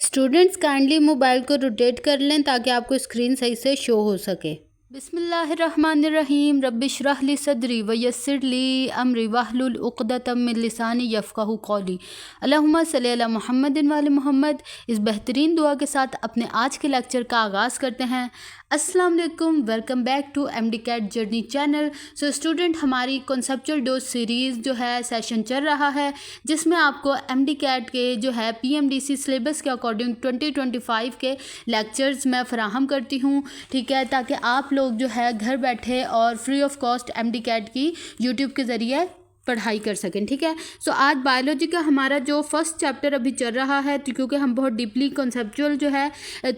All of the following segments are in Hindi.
स्टूडेंट्स काइंडली मोबाइल को रोटेट कर लें ताकि आपको स्क्रीन सही से शो हो सके। बिस्मिल्लाहिर्रहमानिर्रहीम रब्बिश्रह ली सदरी व यस्सिर ली अमरी वहलुल उक़दतम मिन लिसानी यफ़क़हू क़ौली। अल्लाहुम्मा सल्लि अला मुहम्मदिन व आलि मुहम्मद। इस बेहतरीन दुआ के साथ अपने आज के लेक्चर का आगाज़ करते हैं। अस्सलाम वालेकुम, welcome back to MDCAT journey channel. So student, हमारी कॉन्सेप्चुअल डोज सीरीज़ जो है सेशन चल रहा है, जिसमें आपको एमडी कैट के जो है पीएमडीसी सिलेबस के अकॉर्डिंग 2025 के लेक्चर्स मैं फ़राहम करती हूँ, ठीक है, ताकि आप लोग जो है घर बैठे और free of cost MDCAT की यूट्यूब के ज़रिए पढ़ाई कर सकें, ठीक है। सो आज बायोलॉजी का हमारा जो फर्स्ट चैप्टर अभी चल रहा है, तो क्योंकि हम बहुत डीपली कॉन्सेप्चुअल जो है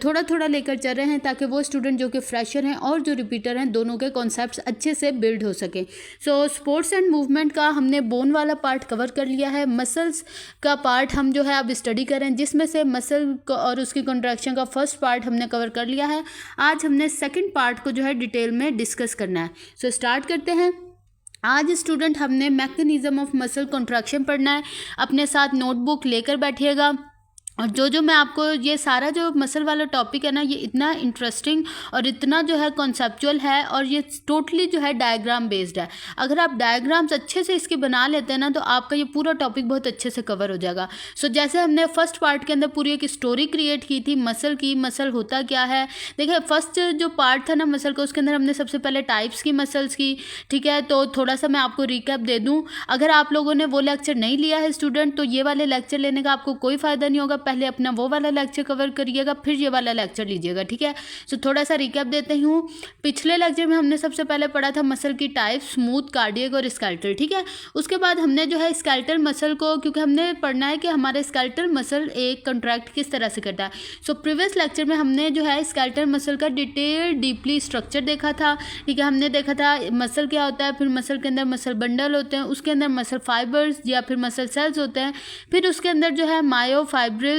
थोड़ा थोड़ा लेकर चल रहे हैं, ताकि वो स्टूडेंट जो कि फ्रेशर हैं और जो रिपीटर हैं, दोनों के कॉन्सेप्ट्स अच्छे से बिल्ड हो सकें। सो स्पोर्ट्स एंड मूवमेंट का हमने बोन वाला पार्ट कवर कर लिया है। मसल्स का पार्ट हम जो है अब स्टडी करें, जिसमें से मसल और उसकी कॉन्ट्रैक्शन का फर्स्ट पार्ट हमने कवर कर लिया है। आज हमने सेकेंड पार्ट को जो है डिटेल में डिस्कस करना है। सो स्टार्ट करते हैं। आज स्टूडेंट हमने मैकेनिज़्म ऑफ मसल कॉन्ट्रैक्शन पढ़ना है। अपने साथ नोटबुक लेकर बैठिएगा, और जो मैं आपको ये सारा जो मसल वाला टॉपिक है ना, ये इतना इंटरेस्टिंग और इतना जो है कॉन्सेप्चुअल है, और ये टोटली जो है डायग्राम बेस्ड है। अगर आप डायग्राम्स अच्छे से इसके बना लेते हैं ना, तो आपका ये पूरा टॉपिक बहुत अच्छे से कवर हो जाएगा। सो जैसे हमने फर्स्ट पार्ट के अंदर पूरी एक स्टोरी क्रिएट की थी मसल की, मसल होता क्या है। देखिए, फर्स्ट जो पार्ट था ना मसल का, उसके अंदर हमने सबसे पहले टाइप्स की मसल्स की, ठीक है। तो थोड़ा सा मैं आपको रिकैप दे दूँ। अगर आप लोगों ने वो लेक्चर नहीं लिया है स्टूडेंट, तो ये वाले लेक्चर लेने का आपको कोई फ़ायदा नहीं होगा। पहले अपना वो वाला लेक्चर कवर करिएगा, फिर ये वाला लेक्चर लीजिएगा, ठीक है। सो थोड़ा सा रिकैप देते हूँ। पिछले लेक्चर में हमने सबसे पहले पढ़ा था मसल की टाइप, स्मूथ, कार्डियक और स्केलेटल, ठीक है। उसके बाद हमने जो है स्केलेटल मसल को, क्योंकि हमने पढ़ना है कि हमारा स्केलेटल मसल एक कंट्रैक्ट किस तरह से करता है। सो प्रीवियस लेक्चर में हमने जो है स्केलेटल मसल का डिटेल डीपली स्ट्रक्चर देखा था, ठीक है। हमने देखा था मसल क्या होता है, फिर मसल के अंदर मसल बंडल होते हैं, उसके अंदर मसल फाइबर्स या फिर मसल सेल्स होते हैं, फिर उसके अंदर जो है मायोफाइब्रिल्स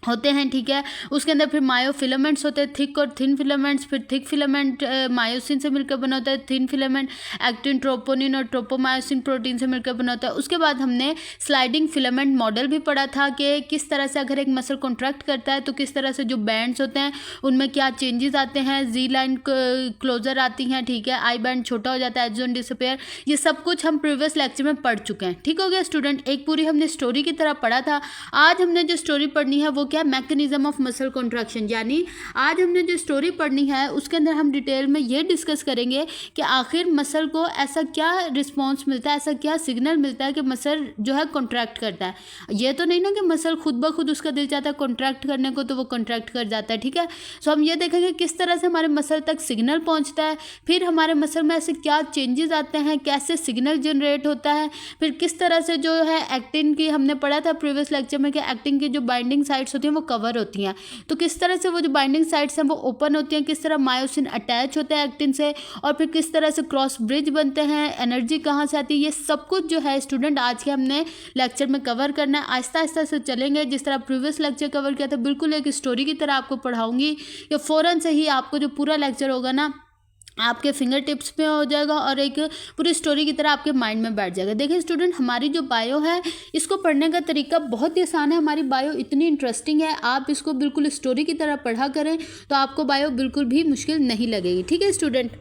होते हैं, ठीक है। उसके अंदर फिर मायोफिलामेंट्स होते हैं, थिक और थिन फिलामेंट्स। फिर थिक फिलामेंट मायोसिन से मिलकर बना होता है, थिन फिलामेंट एक्टिन, ट्रोपोनिन और ट्रोपोमायोसिन प्रोटीन से मिलकर बना होता है। उसके बाद हमने स्लाइडिंग फिलामेंट मॉडल भी पढ़ा था कि किस तरह से अगर एक मसल कॉन्ट्रैक्ट करता है, तो किस तरह से जो बैंड्स होते हैं उनमें क्या चेंजेस आते हैं, जी लाइन क्लोजर आती हैं, ठीक है, आई बैंड छोटा हो जाता है, एज जोन डिसअपेयर। ये सब कुछ हम प्रीवियस लेक्चर में पढ़ चुके हैं, ठीक हो गया स्टूडेंट। एक पूरी हमने स्टोरी की तरह पढ़ा था। आज हमने जो स्टोरी पढ़नी है वो क्या, मैकेनिज्म ऑफ मसल कॉन्ट्रैक्शन। यानी आज हमने जो स्टोरी पढ़नी है उसके अंदर हम डिटेल में ये डिस्कस करेंगे कि आखिर मसल को ऐसा क्या रिस्पॉन्स मिलता है, ऐसा क्या सिग्नल मिलता है कि मसल जो है कॉन्ट्रैक्ट करता है। ये तो नहीं ना कि मसल खुद ब खुद उसका दिल चाहता है कॉन्ट्रैक्ट करने को तो वो कॉन्ट्रैक्ट कर जाता है, ठीक है। सो हम ये देखेंगे किस तरह से हमारे मसल तक सिग्नल पहुँचता है, फिर हमारे मसल में ऐसे क्या चेंजेस आते हैं, कैसे सिग्नल जनरेट होता है, फिर किस तरह से जो है एक्टिन की, हमने पढ़ा था प्रीवियस लेक्चर में कि एक्टिन की जो बाइंडिंग साइट्स होती हैं वो कवर होती हैं, तो किस तरह से वो जो बाइंडिंग साइट्स हैं वो ओपन होती हैं, किस तरह मायोसिन अटैच होता है एक्टिन से, और फिर किस तरह से क्रॉस ब्रिज बनते हैं, एनर्जी कहाँ से आती है। ये सब कुछ जो है स्टूडेंट आज के हमने लेक्चर में कवर करना है। आहिस्ता आहिस्ता से चलेंगे, जिस तरह प्रीवियस लेक्चर कवर किया था, बिल्कुल एक स्टोरी की तरह आपको पढ़ाऊंगी। या फ़ौरन से ही आपको जो पूरा लेक्चर होगा ना आपके फिंगर टिप्स पे हो जाएगा और एक पूरी स्टोरी की तरह आपके माइंड में बैठ जाएगा। देखिए स्टूडेंट, हमारी जो बायो है इसको पढ़ने का तरीका बहुत ही आसान है। हमारी बायो इतनी इंटरेस्टिंग है, आप इसको बिल्कुल स्टोरी की तरह पढ़ा करें तो आपको बायो बिल्कुल भी मुश्किल नहीं लगेगी, ठीक है स्टूडेंट।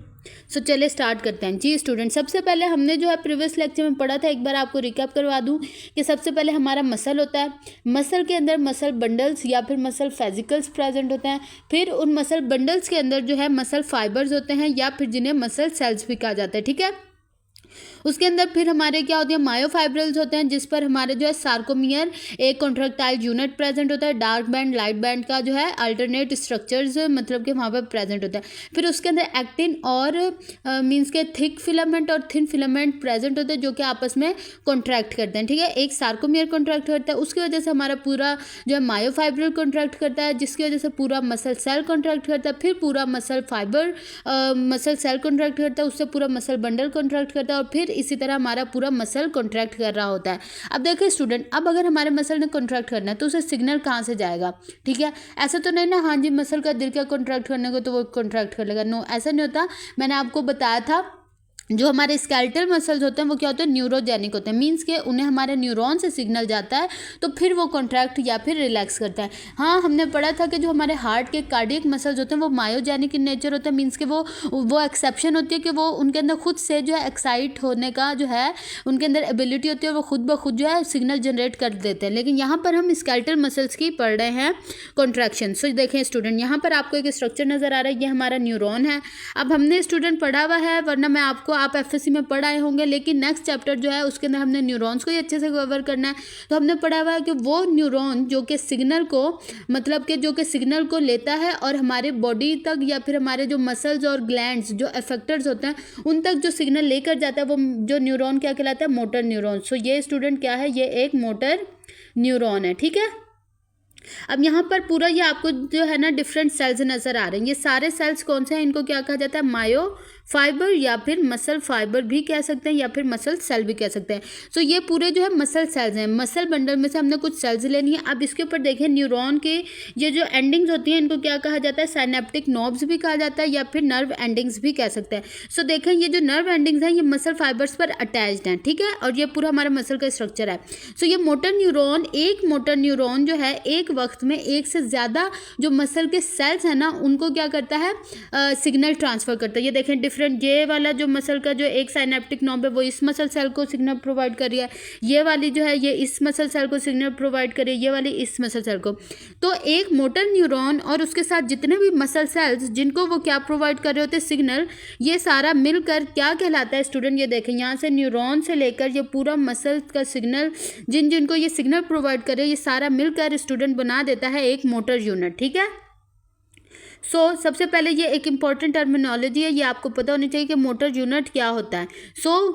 सो चलिए स्टार्ट करते हैं। जी स्टूडेंट, सबसे पहले हमने जो है प्रीवियस लेक्चर में पढ़ा था, एक बार आपको रिकैप करवा दूं कि सबसे पहले हमारा मसल होता है। मसल के अंदर मसल बंडल्स या फिर मसल फेजिकल्स प्रेजेंट होते हैं। फिर उन मसल बंडल्स के अंदर जो है मसल फाइबर्स होते हैं या फिर जिन्हें मसल सेल्स भी कहा जाता है, ठीक है। उसके अंदर फिर हमारे क्या होते हैं, मायोफाइब्रिल्स होते हैं, जिस पर हमारे जो है सार्कोमियर एक कॉन्ट्रैक्टाइल यूनिट प्रेजेंट होता है। डार्क बैंड लाइट बैंड का जो है अल्टरनेट स्ट्रक्चर्स मतलब कि वहाँ पर प्रेजेंट होता है। फिर उसके अंदर एक्टिन और मीन्स के थिक फिलामेंट और थिन फिलामेंट प्रेजेंट होते हैं जो कि आपस में कॉन्ट्रैक्ट करते हैं, ठीक है। एक सार्कोमियर कॉन्ट्रैक्ट करता है, उसकी वजह से हमारा पूरा जो है मायोफाइब्रिल कॉन्ट्रैक्ट करता है, जिसकी वजह से पूरा मसल सेल कॉन्ट्रैक्ट करता है। फिर पूरा muscle fibre muscle cell contract करता है, उससे पूरा मसल बंडल कॉन्ट्रैक्ट करता है, और फिर इसी तरह हमारा पूरा मसल कॉन्ट्रैक्ट कर रहा होता है। अब देखिए स्टूडेंट, अब अगर हमारे मसल ने कॉन्ट्रैक्ट करना है तो उसे सिग्नल कहाँ से जाएगा, ठीक है। ऐसा तो नहीं ना, हाँ जी मसल का दिल क्या कॉन्ट्रैक्ट करने को तो वो कॉन्ट्रैक्ट कर लेगा, नो ऐसा नहीं होता। मैंने आपको बताया था जो हमारे स्केलेटल मसल्स होते हैं वो क्या होते हैं, न्यूरोजेनिक होते हैं। मींस के उन्हें हमारे न्यूरॉन से सिग्नल जाता है तो फिर वो कॉन्ट्रैक्ट या फिर रिलैक्स करता है। हाँ, हमने पढ़ा था कि जो हमारे हार्ट के कार्डियक मसल्स होते हैं वो मायोजेनिक इन नेचर होते हैं। मींस के वो एक्सेप्शन होती है कि वो उनके अंदर खुद से जो है एक्साइट होने का जो है उनके अंदर एबिलिटी होती है, वो खुद ब खुद जो है सिग्नल जनरेट कर देते हैं। लेकिन यहाँ पर हम स्केलेटल मसल्स की पढ़ रहे हैं कॉन्ट्रैक्शन। सो देखें स्टूडेंट, यहाँ पर आपको एक स्ट्रक्चर नज़र आ रहा है, ये हमारा न्यूरॉन है। अब हमने स्टूडेंट पढ़ा हुआ है, वरना मैं आपको आप एफएससी में पढ़ आए होंगे, लेकिन नेक्स्ट चैप्टर जो है उसके अंदर हमने न्यूरॉन्स को ही अच्छे से कवर करना है। तो हमने पढ़ा हुआ है कि वो न्यूरॉन जो कि सिग्नल को मतलब कि जो कि सिग्नल को लेता है और हमारे बॉडी तक या फिर हमारे जो मसल्स और ग्लैंड्स जो एफेक्टर्स होते हैं उन तक जो सिग्नल लेकर जाता है वो जो न्यूरॉन क्या कहलाता है, मोटर न्यूरॉन। सो ये स्टूडेंट क्या है, ये एक मोटर न्यूरॉन है। ठीक है, अब यहाँ पर पूरा ये आपको जो है ना डिफरेंट सेल्स नज़र आ रहे हैं। ये सारे सेल्स कौन से हैं, इनको क्या कहा जाता है, मायो फाइबर या फिर मसल फाइबर भी कह सकते हैं या फिर मसल सेल भी कह सकते हैं। सो ये पूरे जो है मसल सेल्स हैं। मसल बंडल में से हमने कुछ सेल्स लेनी है। अब इसके ऊपर देखें, न्यूरॉन के ये जो एंडिंग्स होती हैं इनको क्या कहा जाता है, साइनेप्टिक नोब्स भी कहा जाता है या फिर नर्व एंडिंग्स भी कह सकते हैं। सो देखें, ये जो नर्व एंडिंग्स हैं ये मसल फाइबर्स पर अटैच्ड हैं। ठीक है, और ये पूरा हमारा मसल का स्ट्रक्चर है। सो ये मोटर न्यूरॉन, एक मोटर न्यूरॉन जो है एक वक्त में एक से ज़्यादा जो मसल के सेल्स हैं ना उनको क्या करता है, सिग्नल ट्रांसफ़र करता है। ये देखें डिफरेंट, ये वाला जो मसल का जो एक साइनेप्टिक नॉब है वो इस मसल सेल को सिग्नल प्रोवाइड कर रही है, ये वाली जो है ये इस मसल सेल को सिग्नल प्रोवाइड कर रही है, ये वाली इस मसल सेल को। तो एक मोटर न्यूरॉन और उसके साथ जितने भी मसल सेल्स जिनको वो क्या प्रोवाइड कर रहे होते हैं, सिग्नल, ये सारा मिलकर क्या कहलाता है स्टूडेंट, ये देखें यहाँ से न्यूरॉन से लेकर ये पूरा मसल का सिग्नल जिनको ये सिग्नल प्रोवाइड कर रहे हैं ये सारा मिलकर स्टूडेंट बना देता है एक मोटर यूनिट। ठीक है, सबसे पहले ये एक इम्पॉर्टेंट टर्मिनोलॉजी है, ये आपको पता होनी चाहिए कि मोटर यूनिट क्या होता है।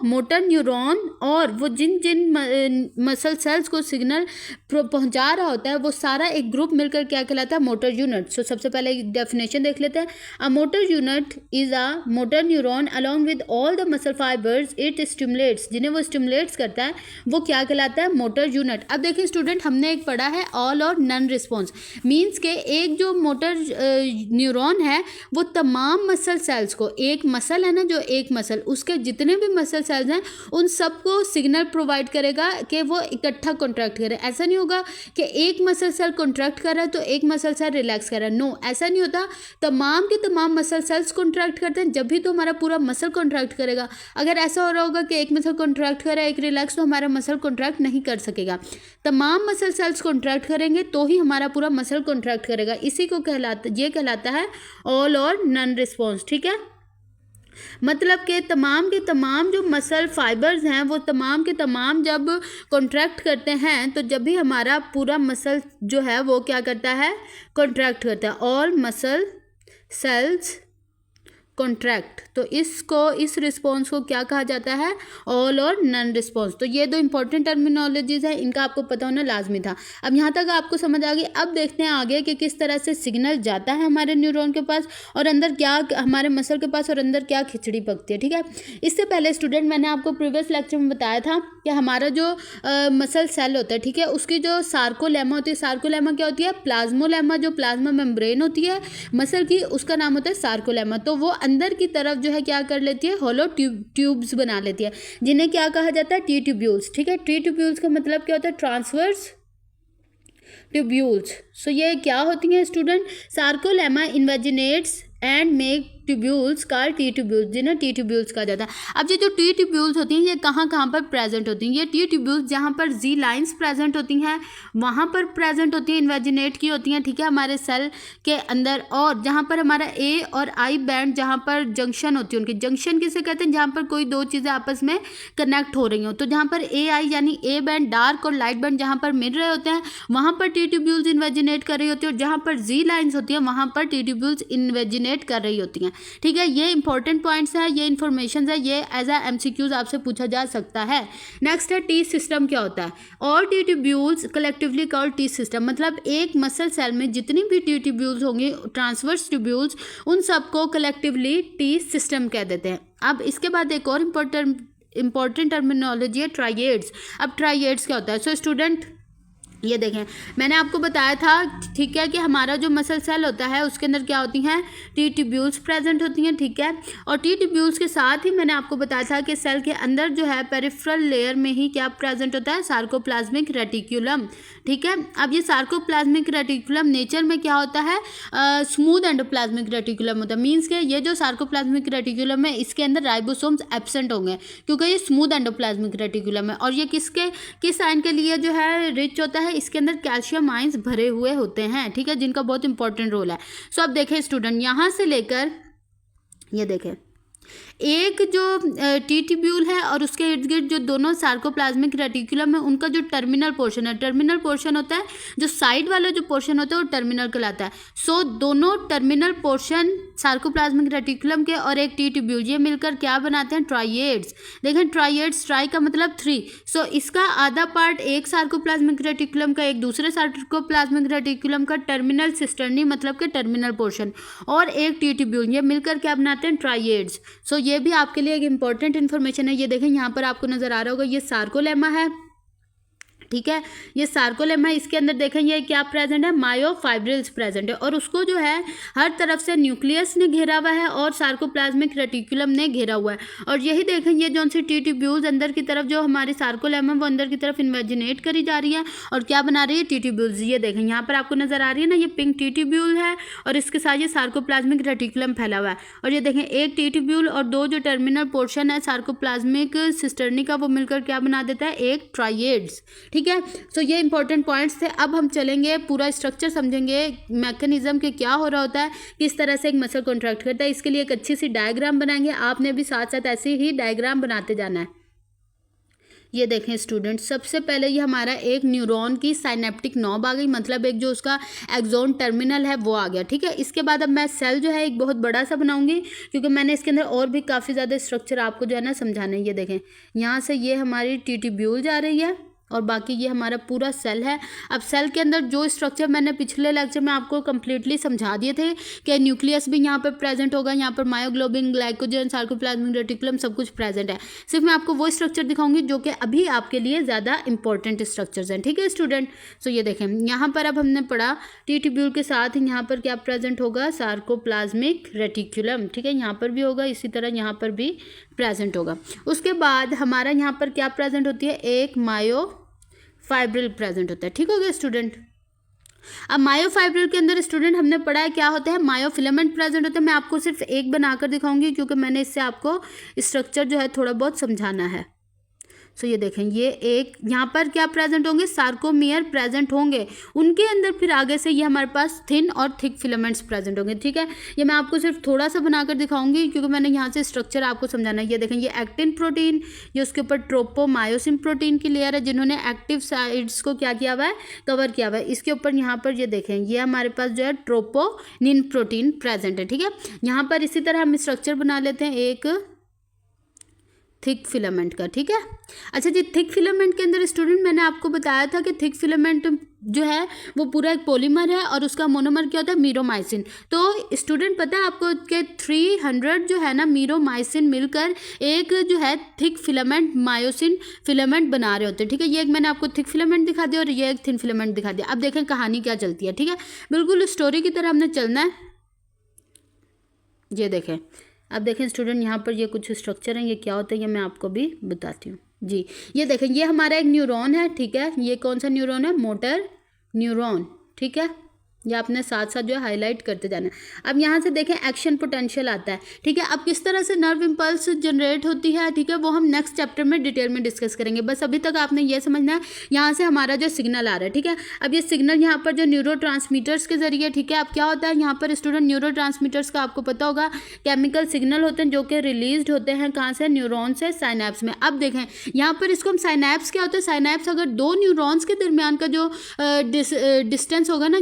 मोटर न्यूरॉन और वो जिन जिन मसल सेल्स को सिग्नल पहुंचा रहा होता है वो सारा एक ग्रुप मिलकर क्या कहलाता है, मोटर यूनिट। सबसे पहले एक डेफिनेशन देख लेते हैं। A motor unit is a motor neuron along with all the muscle fibres it stimulates, जिन्हें वो स्टिमुलेट्स करता है वो क्या कहलाता है, मोटर यूनिट। अब देखिए स्टूडेंट, हमने एक पढ़ा है ऑल और नन रिस्पॉन्स। मीन्स के एक जो मोटर न्यूरॉन है वो तमाम मसल सेल्स को, एक मसल है ना जो एक मसल, उसके जितने भी मसल सेल्स हैं उन सबको सिग्नल प्रोवाइड करेगा कि वो इकट्ठा कॉन्ट्रैक्ट करे। ऐसा नहीं होगा कि एक मसल सेल कॉन्ट्रैक्ट कर रहा है तो एक मसल सेल रिलैक्स कर रहा है। नो, ऐसा नहीं होता। तमाम के तमाम मसल सेल्स कॉन्ट्रैक्ट करते हैं जब भी तो हमारा पूरा मसल कॉन्ट्रैक्ट करेगा। अगर ऐसा हो रहा होगा कि एक मसल कॉन्ट्रैक्ट कर रहा है एक रिलैक्स, तो हमारा मसल कॉन्ट्रैक्ट नहीं कर सकेगा। तमाम मसल सेल्स कॉन्ट्रैक्ट करेंगे तो ही हमारा पूरा मसल कॉन्ट्रैक्ट करेगा। इसी को कहलाता है ऑल और नन रिस्पॉन्स। ठीक है, मतलब के तमाम जो मसल फाइबर्स हैं वो तमाम के तमाम जब कॉन्ट्रैक्ट करते हैं तो जब भी हमारा पूरा मसल जो है वो क्या करता है, कॉन्ट्रैक्ट करता है। ऑल मसल सेल्स कॉन्ट्रैक्ट, तो इस रिस्पॉन्स को क्या कहा जाता है, ऑल और नन रिस्पॉन्स। तो ये दो इंपॉर्टेंट टर्मिनोलॉजीज हैं, इनका आपको पता होना लाजमी था। अब यहाँ तक आपको समझ आ गई। अब देखते हैं आगे कि किस तरह से सिग्नल जाता है हमारे न्यूरॉन के पास और अंदर क्या हमारे मसल के पास और अंदर क्या खिचड़ी पकती है। ठीक है, इससे पहले स्टूडेंट मैंने आपको प्रीवियस लेक्चर में बताया था कि हमारा जो मसल सेल होता है, ठीक है, उसकी जो सार्कोलेमा होती है, सार्कोलेमा क्या होती है, प्लाज्मोलेमा, जो प्लाज्मा मेम्ब्रेन होती है मसल की उसका नाम होता है सार्कोलेमा। तो वो अंदर की तरफ जो है क्या कर लेती है, होलो ट्यूब्स बना लेती है, जिन्हें क्या कहा जाता है, टी ट्यूब्यूल्स। ठीक है, टी ट्यूब्यूल्स का मतलब क्या होता है, ट्रांसवर्स ट्यूब्यूल्स। ये क्या होती हैं student, sarcolemma invaginates and make tubules called T tubules, जिन्हें टी ट्यूब्यूल्स कहा जाता है। अब ये जो टी ट्यूब्यूल्स होती हैं ये कहाँ पर प्रेजेंट होती हैं, ये टी ट्यूब्यूल्स जहाँ पर जी लाइंस प्रेजेंट होती हैं वहाँ पर प्रेजेंट होती हैं, इन्वेजिनेट की होती हैं। ठीक है, हमारे सेल के अंदर, और जहाँ पर हमारा ए और आई बैंड जहाँ पर जंक्शन होती है, उनकी जंक्शन किसे कहते हैं, जहाँ पर कोई दो चीज़ें आपस में कनेक्ट हो रही हो। तो जहाँ पर ए आई यानी ए बैंड डार्क और लाइट बैंड जहाँ पर मिल रहे होते हैं वहाँ पर टी ट्यूब्यूल्स इन्वेजिनेट कर रही होती है, और जहाँ पर जी लाइन्स होती हैं वहाँ पर टी ट्यूब्यूल्स इन्वेजिनेट कर रही होती हैं। ठीक है, ये इंपॉर्टेंट पॉइंट्स हैं, ये इन्फॉर्मेशन है, ये एज अ एमसीक्यूज आपसे पूछा जा सकता है। नेक्स्ट है टी सिस्टम क्या होता है। All T tubules collectively called T system, मतलब एक मसल सेल में जितनी भी टी ट्यूब्यूल्स होंगी, ट्रांसवर्स ट्यूब्यूल्स, उन सबको कलेक्टिवली टी सिस्टम कह देते हैं। अब इसके बाद एक और इंपॉर्टेंट टर्मिनोलॉजी है ट्राइएड्स। अब ट्राइएड्स क्या होता है, स्टूडेंट ये देखें, मैंने आपको बताया था, ठीक है, कि हमारा जो मसल सेल होता है उसके अंदर क्या होती हैं, टी ट्यूब्यूल्स प्रेजेंट होती हैं, ठीक है। और टी ट्यूब्यूल्स के साथ ही मैंने आपको बताया था कि सेल के अंदर जो है पेरिफेरल लेयर में ही क्या प्रेजेंट होता है, सार्कोप्लाज्मिक रेटिकुलम, ठीक है। अब ये सार्कोप्लाज्मिक रेटिकुलम नेचर में क्या होता है, स्मूथ एंडोप्लाज्मिक रेटिकुलम होता है। मीन्स के ये जो सार्कोप्लाज्मिक रेटिकुलम है इसके अंदर राइबोसोम्स एब्सेंट होंगे क्योंकि ये स्मूथ एंडोप्लाज्मिक रेटिकुलम है। और ये किस आयन के लिए जो है रिच होता है, इसके अंदर कैल्शियम आयंस भरे हुए होते हैं, ठीक है, जिनका बहुत इंपॉर्टेंट रोल है। सो अब देखें स्टूडेंट, यहाँ से लेकर ये देखें, एक जो टी ट्यूब्यूल है और उसके इर्द गिर्द जो दोनों सार्कोप्लाज्मिक रेटिकुलम है उनका जो टर्मिनल पोर्शन है, टर्मिनल पोर्शन होता है, जो साइड वाला जो पोर्शन होता है वो टर्मिनल कहलाता है। सो दोनों टर्मिनल पोर्शन सार्कोप्लाज्मिक रेटिकुलम के और एक टी ट्यूब्यूल ये मिलकर क्या बनाते हैं, ट्राइएड्स। देखें ट्राइएड्स, ट्राई का मतलब 3। सो इसका आधा पार्ट एक सार्कोप्लाज्मिक रेटिकुलम का, एक दूसरे सार्कोप्लाज्मिक रेटिकुलम का टर्मिनल सिस्टर्नी मतलब के टर्मिनल पोर्शन, और एक टी ट्यूब्यूल, ये मिलकर क्या बनाते हैं, ट्राइएड्स। सो ये भी आपके लिए एक इंपॉर्टेंट इन्फॉर्मेशन है। ये देखें यहाँ पर आपको नजर आ रहा होगा, ये सार्कोलेमा है, ठीक है, ये सार्कोलेमा है। इसके अंदर देखें ये क्या प्रेजेंट है, मायोफाइब्रिल्स प्रेजेंट है, और उसको जो है हर तरफ से न्यूक्लियस ने घेरा हुआ है और सार्कोप्लाज्मिक रेटिकुलम ने घेरा हुआ है। और यही देखें ये जो सी टी ट्यूब्यूल्स अंदर की तरफ जो हमारी सार्कोलेमा वो अंदर की तरफ इन्वेजिनेट करी जा रही है और क्या बना रही है, टी ट्यूब्यूल्स। ये देखें यहाँ पर आपको नजर आ रही है ना, ये पिंक टी ट्यूब्यूल है और इसके साथ ये सार्कोप्लाज्मिक रेटिकुलम फैला हुआ है। और ये देखें एक टी ट्यूब्यूल और दो जो टर्मिनल पोर्शन है सार्कोप्लाज्मिक सिस्टर्नी का, वो मिलकर क्या बना देता है, एक ट्राइएड्स, ठीक है। सो ये इंपॉर्टेंट पॉइंट्स थे। अब हम चलेंगे पूरा स्ट्रक्चर समझेंगे, मैकेनिज्म के क्या हो रहा होता है, किस तरह से एक मसल कॉन्ट्रैक्ट करता है। इसके लिए एक अच्छी सी डायग्राम बनाएंगे, आपने भी साथ साथ ऐसे ही डायग्राम बनाते जाना है। ये देखें स्टूडेंट, सबसे पहले ये हमारा एक न्यूरॉन की साइनेप्टिक नॉब आ गई, मतलब एक जो उसका एक्सोन टर्मिनल है वो आ गया, ठीक है। इसके बाद अब मैं सेल जो है एक बहुत बड़ा सा बनाऊंगी क्योंकि मैंने इसके अंदर और भी काफ़ी ज़्यादा स्ट्रक्चर आपको जो है ना समझाना है। ये देखें यहाँ से ये हमारी टी ट्यूब्यूल जा रही है और बाकी ये हमारा पूरा सेल है। अब सेल के अंदर जो स्ट्रक्चर मैंने पिछले लेक्चर में आपको कंप्लीटली समझा दिए थे कि न्यूक्लियस भी यहाँ पर प्रेजेंट होगा, यहाँ पर मायोग्लोबिन, ग्लाइकोजन, सार्कोप्लाज्मिक रेटिकुलम सब कुछ प्रेजेंट है। सिर्फ मैं आपको वो स्ट्रक्चर दिखाऊंगी जो कि अभी आपके लिए ज़्यादा इंपॉर्टेंट स्ट्रक्चर्स हैं, ठीक है स्टूडेंट। सो ये देखें यहाँ पर अब हमने पढ़ा टी ट्यूब्यूल के साथ यहाँ पर क्या प्रेजेंट होगा, सार्कोप्लाज्मिक रेटिकुलम, ठीक है, यहाँ पर भी होगा, इसी तरह यहाँ पर भी प्रेजेंट होगा। उसके बाद हमारा यहाँ पर क्या प्रेजेंट होती है, एक मायोफाइब्रिल प्रेजेंट होता है, ठीक हो गया स्टूडेंट। अब मायोफाइब्रिल के अंदर स्टूडेंट हमने पढ़ा है क्या होता है, मायोफिलामेंट प्रेजेंट होता है। मैं आपको सिर्फ एक बनाकर दिखाऊंगी क्योंकि मैंने इससे आपको स्ट्रक्चर जो है थोड़ा बहुत समझाना है। सो ये देखें ये एक यहाँ पर क्या प्रेजेंट होंगे, सार्कोमियर प्रेजेंट होंगे, उनके अंदर फिर आगे से ये हमारे पास थिन और थिक फिलामेंट्स प्रेजेंट होंगे, ठीक है। ये मैं आपको सिर्फ थोड़ा सा बनाकर दिखाऊंगी क्योंकि मैंने यहाँ से स्ट्रक्चर आपको समझाना है। ये देखें ये एक्टिन प्रोटीन, ये उसके ऊपर ट्रोपोमायोसिन प्रोटीन की लेयर है जिन्होंने एक्टिव साइड्स को क्या किया हुआ है, कवर किया हुआ है। इसके ऊपर यहाँ पर ये देखें ये हमारे पास जो है ट्रोपोनिन प्रोटीन प्रेजेंट है, ठीक है। यहाँ पर इसी तरह हम स्ट्रक्चर बना लेते हैं एक थिक फिलामेंट का, ठीक है। अच्छा जी, थिक फिलामेंट के अंदर स्टूडेंट मैंने आपको बताया था कि थिक फिलामेंट जो है वो पूरा एक पॉलीमर है और उसका मोनोमर क्या होता है, मीरोमाइसिन। तो स्टूडेंट पता है आपको कि 300 जो है ना मीरोमाइसिन मिलकर एक जो है थिक फिलामेंट मायोसिन फिलामेंट बना रहे होते हैं, ठीक है। ये एक मैंने आपको थिक फिलामेंट दिखा दिया और ये एक थिन फिलामेंट दिखा दिया। अब देखें कहानी क्या चलती है, ठीक है, बिल्कुल स्टोरी की तरह हमने चलना है। ये देखें, अब देखें स्टूडेंट यहाँ पर ये कुछ स्ट्रक्चर हैं, ये क्या होता है ये मैं आपको भी बताती हूँ जी। ये देखें ये हमारा एक न्यूरॉन है, ठीक है। ये कौन सा न्यूरॉन है, मोटर न्यूरॉन, ठीक है। ये आपने साथ साथ जो है हाईलाइट करते जाना है। अब यहाँ से देखें एक्शन पोटेंशियल आता है, ठीक है। अब किस तरह से नर्व इम्पल्स जनरेट होती है, ठीक है, वो हम नेक्स्ट चैप्टर में डिटेल में डिस्कस करेंगे। बस अभी तक आपने ये समझना है यहाँ से हमारा जो सिग्नल आ रहा है, ठीक है। अब ये सिग्नल यहाँ पर जो न्यूरो ट्रांसमीटर्स के जरिए, ठीक है। अब क्या होता है यहाँ पर स्टूडेंट, न्यूरो ट्रांसमीटर्स का आपको पता होगा केमिकल सिग्नल होते हैं जो कि रिलीज होते हैं कहाँ से, न्यूरॉन से साइनैप्स में। अब देखें यहाँ पर इसको हम साइनैप्स क्या होता है, साइनैप्स अगर दो न्यूरॉन्स के दरमियान का जो डिस्टेंस होगा ना,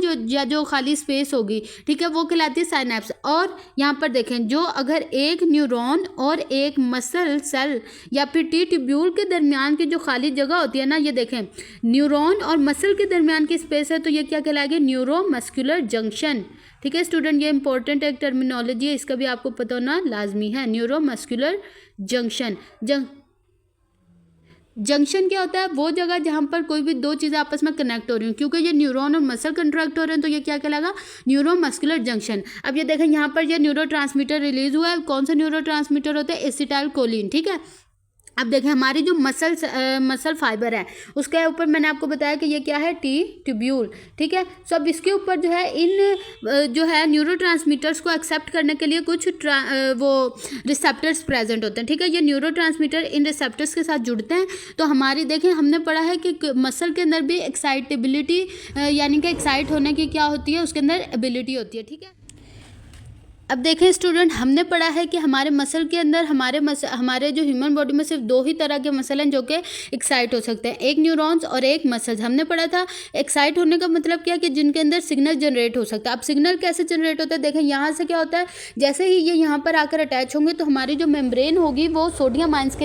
जो खाली स्पेस होगी, ठीक है, वो कहलाती है साइनैप्स। और यहाँ पर देखें जो अगर एक न्यूरॉन और एक मसल सेल या फिर टी ट्यूब्यूल के दरमियान की जो खाली जगह होती है ना, ये देखें न्यूरॉन और मसल के दरमियान की स्पेस है, तो ये क्या कहलाएगी, न्यूरोमस्कुलर जंक्शन, ठीक है स्टूडेंट। ये इंपॉर्टेंट एक टर्मिनोलॉजी है, इसका भी आपको पता होना लाजमी है, न्यूरोमस्कुलर जंक्शन। जंक्शन क्या होता है? वो जगह जहाँ पर कोई भी दो चीज़ें आपस में कनेक्ट हो रही हैं, क्योंकि ये न्यूरॉन और मसल कंट्रैक्ट हो रहे हैं तो ये क्या कहलाएगा? Neuro muscular junction. अब ये देखें यहाँ पर ये न्यूरो ट्रांसमीटर रिलीज हुआ है। कौन सा न्यूरो ट्रांसमीटर होता है? Acetyl choline. ठीक है, अब देखें हमारी जो मसल फाइबर है उसके ऊपर मैंने आपको बताया कि ये क्या है? ट्यूब्यूल। ठीक है, सो अब इसके ऊपर जो है इन जो है न्यूरोट्रांसमीटर्स को एक्सेप्ट करने के लिए कुछ वो रिसेप्टर्स प्रेजेंट होते हैं। ठीक है, ये न्यूरोट्रांसमीटर इन रिसेप्टर्स के साथ जुड़ते हैं। तो हमारी देखें हमने पढ़ा है कि मसल के अंदर भी एक्साइटेबिलिटी यानी कि एक्साइट होने की क्या होती है? उसके अंदर एबिलिटी होती है। ठीक है, अब देखें स्टूडेंट, हमने पढ़ा है कि हमारे मसल के अंदर हमारे जो ह्यूमन बॉडी में सिर्फ दो ही तरह के मसल हैं जो कि एक्साइट हो सकते हैं, एक न्यूरॉन्स और एक मसल्स। हमने पढ़ा था एक्साइट होने का मतलब क्या, कि जिनके अंदर सिग्नल जनरेट हो सकता है। अब सिग्नल कैसे जनरेट होता है? देखें यहाँ से क्या होता है, जैसे ही ये यहाँ पर आकर अटैच होंगे तो हमारी जो मेम्ब्रेन होगी वो सोडियम आयंस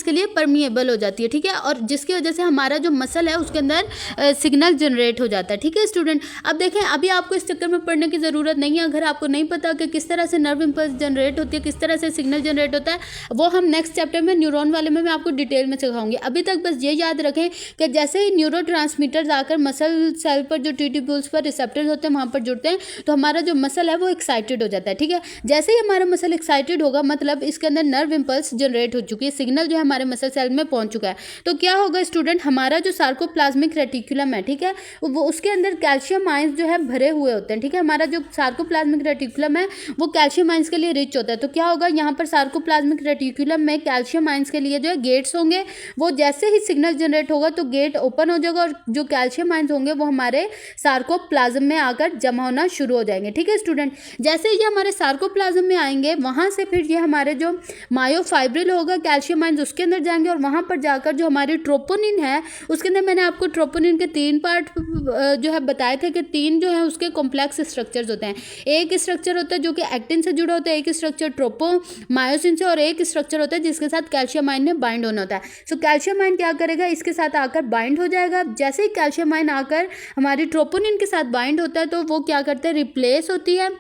के लिए परमिएबल हो जाती है। ठीक है, और जिसकी वजह से हमारा जो मसल है उसके अंदर सिग्नल जनरेट हो जाता है। ठीक है स्टूडेंट, अब देखें अभी आपको इस चक्कर में पढ़ने की ज़रूरत नहीं है। अगर आपको नहीं पता कि किस तरह से नर्व इम्पल्स जनरेट होती है, किस तरह से सिग्नल जनरेट होता है, वो हम नेक्स्ट चैप्टर में न्यूरॉन वाले में मैं आपको डिटेल में सिखाऊंगी। अभी तक बस ये याद रखें कि जैसे ही न्यूरो ट्रांसमीटर्स आकर मसल सेल पर जो ट्यूब्यूल्स पर रिसेप्टर्स होते हैं वहाँ पर जुड़ते हैं तो हमारा जो मसल है वो एक्साइटेड हो जाता है। ठीक है, जैसे ही हमारा मसल एक्साइटेड होगा मतलब इसके अंदर नर्व इम्पल्स जनरेट हो चुकी है, सिग्नल जो है हमारे मसल सेल में पहुंच चुका है। तो क्या होगा स्टूडेंट, हमारा जो सार्कोप्लाज्मिक रेटिकुलम है, ठीक है, वो उसके अंदर कैल्शियम आयंस जो है भरे हुए होते हैं। ठीक है, हमारा जो सार्कोप्लाज्मिक रेटिकुलम है वो कैल्शियम आयंस के लिए रिच होता है। तो क्या होगा, यहाँ पर सार्कोप्लाज्मिक रेटिकुलम में कैल्शियम आयंस के लिए जो है गेट्स होंगे, वो जैसे ही सिग्नल जनरेट होगा तो गेट ओपन हो जाएगा और जो कैल्शियम आयंस होंगे वो हमारे सार्कोप्लाज्म में आकर जमा होना शुरू हो जाएंगे। ठीक है स्टूडेंट, जैसे ये हमारे सार्कोप्लाज्म में आएंगे वहाँ से फिर ये हमारे जो मायोफाइब्रिल होगा, कैल्शियम आयंस उसके अंदर जाएंगे और वहाँ पर जाकर जो हमारी ट्रोपोनिन है उसके अंदर मैंने आपको ट्रोपोनिन के 3 पार्ट जो है बताए थे कि 3 जो है उसके कॉम्प्लेक्स स्ट्रक्चर्स होते हैं। एक स्ट्रक्चर होता है जो कि एक्टिन से जुड़ा होता है, एक स्ट्रक्चर ट्रोपोमायोसिन से, और एक स्ट्रक्चर होता है जिसके साथ कैल्शियम आयन में बाइंड होना होता है। सो कैल्शियम आयन क्या करेगा, इसके साथ आकर बाइंड हो जाएगा। जैसे ही कैल्शियम आयन आकर हमारी ट्रोपोनिन के साथ बाइंड होता है तो वो क्या करते हैं, रिप्लेस होती है।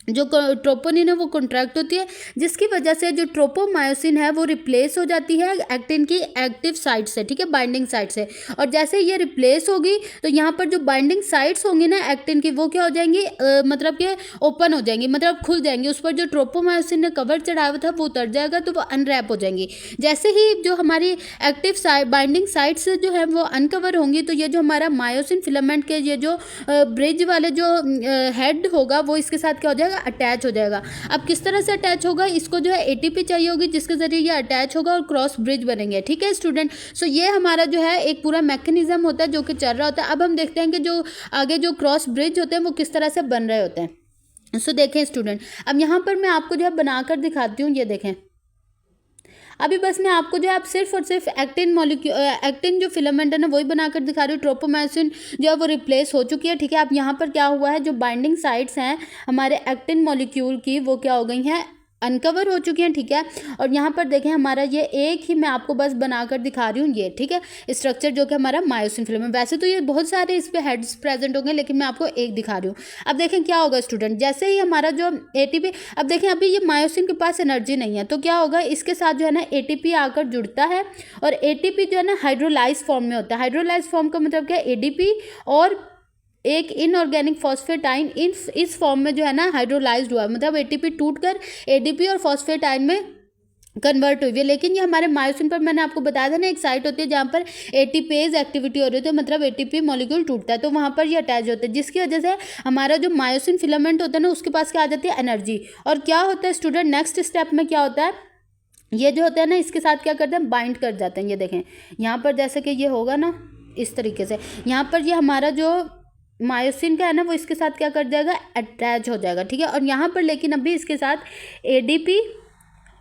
जो ट्रोपोनिन है वो कॉन्ट्रैक्ट होती है, जिसकी वजह से जो ट्रोपोमायोसिन है वो रिप्लेस हो जाती है एक्टिन की एक्टिव साइट से। ठीक है, बाइंडिंग साइट से। और जैसे ये रिप्लेस होगी तो यहाँ पर जो बाइंडिंग साइट्स होंगी ना एक्टिन की, वो क्या हो जाएंगी, मतलब कि ओपन हो जाएंगी, मतलब खुल जाएंगी। उस पर जो ट्रोपोमायोसिन ने कवर चढ़ाया हुआ था वो उतर जाएगा तो वो अनरैप हो जाएंगी। जैसे ही जो हमारी एक्टिव बाइंडिंग साइट्स जो है वो अनकवर होंगी तो ये जो हमारा मायोसिन फिलामेंट के ये जो ब्रिज वाले जो हेड होगा वो इसके साथ क्या हो जाएगा, अटैच हो जाएगा। अब किस तरह से अटैच होगा, इसको जो है एटीपी चाहिए होगी जिसके जरिए ये अटैच होगा और क्रॉस ब्रिज बनेंगे। ठीक है स्टूडेंट, सो ये हमारा जो है एक पूरा मैकेनिज्म होता है जो कि चल रहा होता है। अब हम देखते हैं कि जो आगे जो क्रॉस ब्रिज होते हैं वो किस तरह से बन रहे होते हैं। सो देखें स्टूडेंट, अब यहाँ पर मैं आपको जो है बनाकर दिखाती हूँ। ये देखें, अभी बस मैं आपको जो है आप सिर्फ और सिर्फ एक्टिन जो फिलामेंट है ना वही बनाकर दिखा रही हूँ। ट्रोपोमायोसिन जो है वो रिप्लेस हो चुकी है। ठीक है, अब यहाँ पर क्या हुआ है, जो बाइंडिंग साइट्स हैं हमारे एक्टिन मॉलिक्यूल की वो क्या हो गई हैं, अनकवर हो चुकी हैं। ठीक है, और यहाँ पर देखें हमारा ये एक ही मैं आपको बस बनाकर दिखा रही हूँ ये। ठीक है, स्ट्रक्चर जो कि हमारा मायोसिन फिलामेंट, वैसे तो ये बहुत सारे इस पे हेड्स प्रेजेंट होंगे लेकिन मैं आपको एक दिखा रही हूँ। अब देखें क्या होगा स्टूडेंट, जैसे ही हमारा जो एटीपी, अब देखें अभी ये मायोसिन के पास एनर्जी नहीं है तो क्या होगा, इसके साथ जो है ना एटीपी आकर जुड़ता है और एटीपी जो है ना हाइड्रोलाइज फॉर्म में होता है। हाइड्रोलाइज फॉर्म का मतलब क्या है, एडीपी और एक इनऑर्गेनिक फॉस्फेटाइन इस फॉर्म में जो है ना हाइड्रोलाइज्ड हुआ, मतलब एटीपी टूटकर एडीपी और फॉस्फेटाइन में कन्वर्ट हुई है। लेकिन ये हमारे मायोसिन पर मैंने आपको बताया था ना एक साइट होती है जहाँ पर एटीपेज एक्टिविटी हो रही होती है, मतलब एटीपी मॉलिक्यूल टूटता है तो वहाँ पर ये अटैच होते हैं, जिसकी वजह से हमारा जो मायोसिन फिलामेंट होता है ना उसके पास क्या आ जाती है, एनर्जी। और क्या होता है स्टूडेंट, नेक्स्ट स्टेप में क्या होता है, ये जो होता है ना इसके साथ क्या करते हैं, बाइंड कर जाते हैं। ये देखें यहाँ पर जैसे कि ये होगा ना इस तरीके से, यहाँ पर ये हमारा जो मायोसिन का है ना वो इसके साथ क्या कर जाएगा, अटैच हो जाएगा। ठीक है, और यहाँ पर लेकिन अभी इसके साथ एडीपी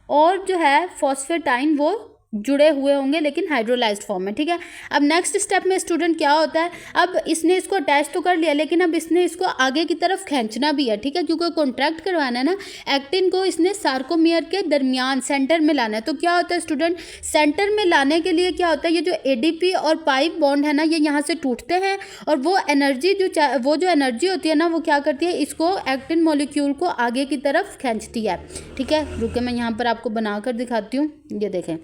और जो है फॉस्फेटाइन वो जुड़े हुए होंगे लेकिन हाइड्रोलाइज्ड फॉर्म में, ठीक है। अब नेक्स्ट स्टेप में स्टूडेंट क्या होता है, अब इसने इसको अटैच तो कर लिया लेकिन अब इसने इसको आगे की तरफ खींचना भी है, ठीक है, क्योंकि कॉन्ट्रैक्ट करवाना है ना। एक्टिन को इसने सार्कोमियर के दरमियान सेंटर में लाना है। तो क्या होता है स्टूडेंट, सेंटर में लाने के लिए क्या होता है, ये जो एडीपी और पाई बॉन्ड है ना, ये यहाँ से टूटते हैं और वो एनर्जी जो एनर्जी होती है ना, वो क्या करती है, इसको एक्टिन मॉलिक्यूल को आगे की तरफ खींचती है, ठीक है। रुके मैं यहाँ पर आपको बनाकर दिखाती हूँ, ये देखें।